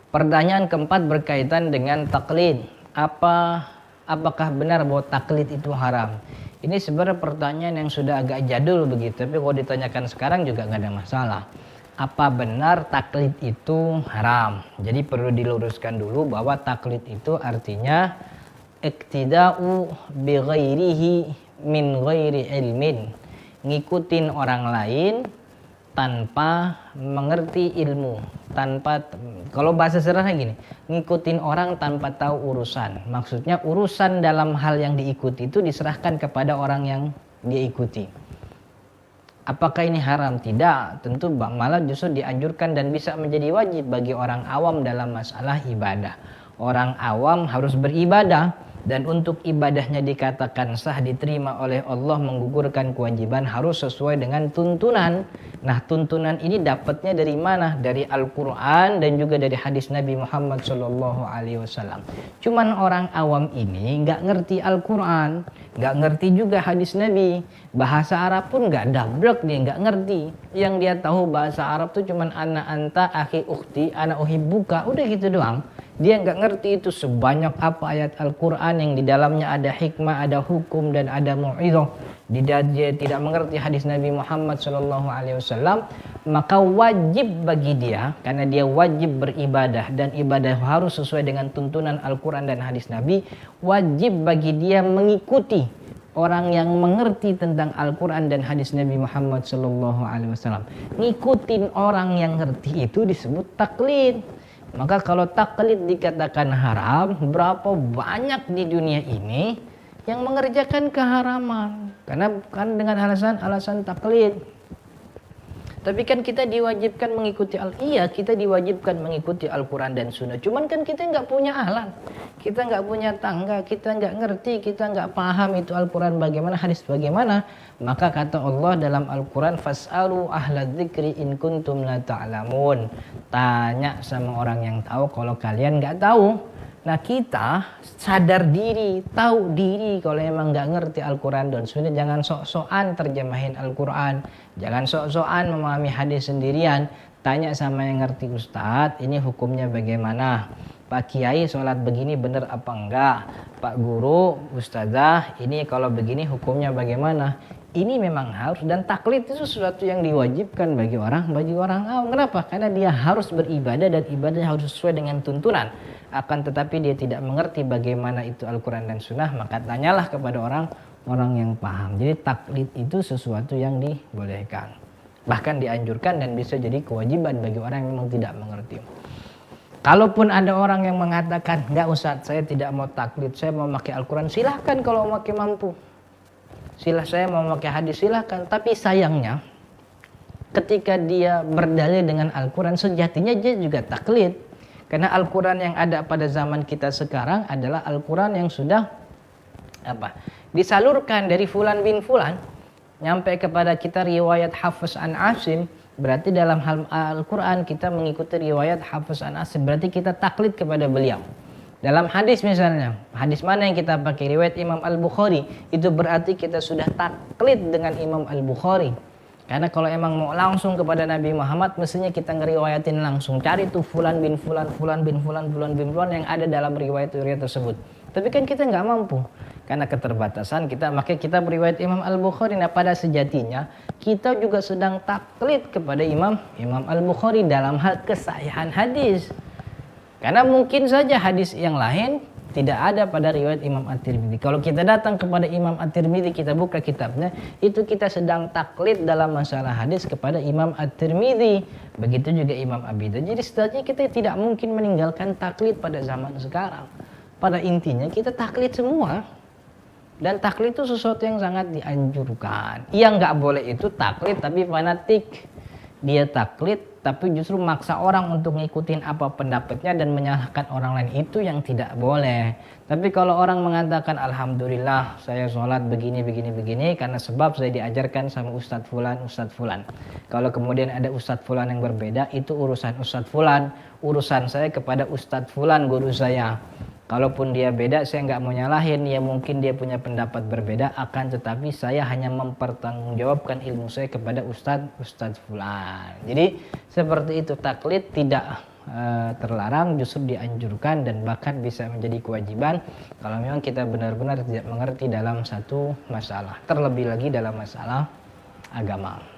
Pertanyaan keempat berkaitan dengan taklid. Apakah benar bahwa taklid itu haram? Ini sebenarnya pertanyaan yang sudah agak jadul begitu, tapi kalau ditanyakan sekarang juga nggak ada masalah. Apa benar taklid itu haram? Jadi perlu diluruskan dulu bahwa taklid itu artinya iktida'u bi ghairihi min ghairi ilmin. Ngikutin orang lain tanpa mengerti ilmu, kalau bahasa sederhana gini, ngikutin orang tanpa tahu urusan. Maksudnya urusan dalam hal yang diikuti itu diserahkan kepada orang yang dia ikuti. Apakah ini haram? Tidak, tentu malah justru dianjurkan dan bisa menjadi wajib bagi orang awam dalam masalah ibadah. Orang awam harus beribadah, dan untuk ibadahnya dikatakan sah diterima oleh Allah, menggugurkan kewajiban, harus sesuai dengan tuntunan. Nah, tuntunan ini dapatnya dari mana? Dari Al-Quran dan juga dari hadis Nabi Muhammad SAW. Cuman orang awam ini nggak ngerti Al-Quran, nggak ngerti juga hadis Nabi, bahasa Arab pun nggak dablek, dia nggak ngerti. Yang dia tahu bahasa Arab tuh cuman ana anta akhi ukhti ana uhibbuka, udah gitu doang. Dia nggak ngerti itu sebanyak apa ayat Al-Quran yang di dalamnya ada hikmah, ada hukum, dan ada mau'izah. Dia tidak mengerti hadis Nabi Muhammad SAW, maka wajib bagi dia, karena dia wajib beribadah dan ibadah harus sesuai dengan tuntunan Al-Quran dan hadis Nabi, wajib bagi dia mengikuti orang yang mengerti tentang Al-Quran dan hadis Nabi Muhammad SAW. Ngikutin orang yang ngerti itu disebut taklid. Maka kalau taklid dikatakan haram, berapa banyak di dunia ini yang mengerjakan keharaman karena kan dengan alasan taklid. Tapi kan kita diwajibkan mengikuti kita diwajibkan mengikuti Al-Quran dan Sunnah. Cuman kan kita nggak punya alat, kita nggak punya tangga, kita nggak ngerti, kita nggak paham itu Al-Quran bagaimana, hadis bagaimana. Maka kata Allah dalam Al-Quran, fas'alu ahla dzikri in kuntum la ta'lamun. Tanya sama orang yang tahu kalau kalian nggak tahu. Nah, kita sadar diri, tahu diri kalau emang nggak ngerti Al-Quran dan Sunnah, jangan sok-sokan terjemahin Al-Quran, jangan sok-sokan memahami hadis sendirian. Tanya sama yang ngerti, Ustadz, ini hukumnya bagaimana? Pak Kiai sholat begini bener apa enggak? Pak Guru, Ustazah, ini kalau begini hukumnya bagaimana? Ini memang harus, dan taklid itu sesuatu yang diwajibkan bagi orang awam. Kenapa? Karena dia harus beribadah dan ibadah harus sesuai dengan tuntunan. Akan tetapi dia tidak mengerti bagaimana itu Al-Quran dan Sunnah, maka tanyalah kepada orang yang paham. Jadi taklid itu sesuatu yang dibolehkan, bahkan dianjurkan, dan bisa jadi kewajiban bagi orang yang memang tidak mengerti. Kalaupun ada orang yang mengatakan, enggak Ustaz, saya tidak mau taklid, saya mau pakai Al-Quran, silahkan kalau pakai mampu. Saya mau pakai hadis, silahkan. Tapi sayangnya ketika dia berdalil dengan Al-Quran, sejatinya dia juga taklid. Karena Al-Quran yang ada pada zaman kita sekarang adalah Al-Quran yang sudah disalurkan dari fulan bin fulan nyampe kepada kita riwayat Hafiz an Asim. Berarti dalam hal Al-Quran kita mengikuti riwayat Hafiz an Asim, berarti kita taklid kepada beliau. Dalam hadis misalnya, hadis mana yang kita pakai? Riwayat Imam Al-Bukhari, itu berarti kita sudah taklid dengan Imam Al-Bukhari. Karena kalau emang mau langsung kepada Nabi Muhammad, mestinya kita ngeriwayatin langsung. Cari tuh fulan bin fulan, fulan bin fulan, fulan bin fulan yang ada dalam riwayat-riwayat tersebut. Tapi kan kita nggak mampu. Karena keterbatasan kita, makanya kita beriwayat Imam Al-Bukhari. Nah, pada sejatinya kita juga sedang taklid kepada Imam Al-Bukhari dalam hal kesahihan hadis. Karena mungkin saja hadis yang lain tidak ada pada riwayat Imam At-Tirmidzi. Kalau kita datang kepada Imam At-Tirmidzi, kita buka kitabnya, itu kita sedang taklid dalam masalah hadis kepada Imam At-Tirmidzi. Begitu juga Imam Abi Dawud. Jadi setidaknya kita tidak mungkin meninggalkan taklid pada zaman sekarang. Pada intinya kita taklid semua. Dan taklid itu sesuatu yang sangat dianjurkan. Yang nggak boleh itu taklid tapi fanatik. Dia taklid tapi justru maksa orang untuk ngikutin apa pendapatnya dan menyalahkan orang lain, itu yang tidak boleh. Tapi kalau orang mengatakan alhamdulillah saya sholat begini karena sebab saya diajarkan sama Ustadz Fulan. Kalau kemudian ada Ustadz Fulan yang berbeda, itu urusan Ustadz Fulan. Urusan saya kepada Ustadz Fulan guru saya. Kalaupun dia beda, saya nggak mau nyalahin, ya mungkin dia punya pendapat berbeda, akan tetapi saya hanya mempertanggungjawabkan ilmu saya kepada Ustadz Fulan. Jadi seperti itu, taklid tidak terlarang, justru dianjurkan dan bahkan bisa menjadi kewajiban kalau memang kita benar-benar tidak mengerti dalam satu masalah, terlebih lagi dalam masalah agama.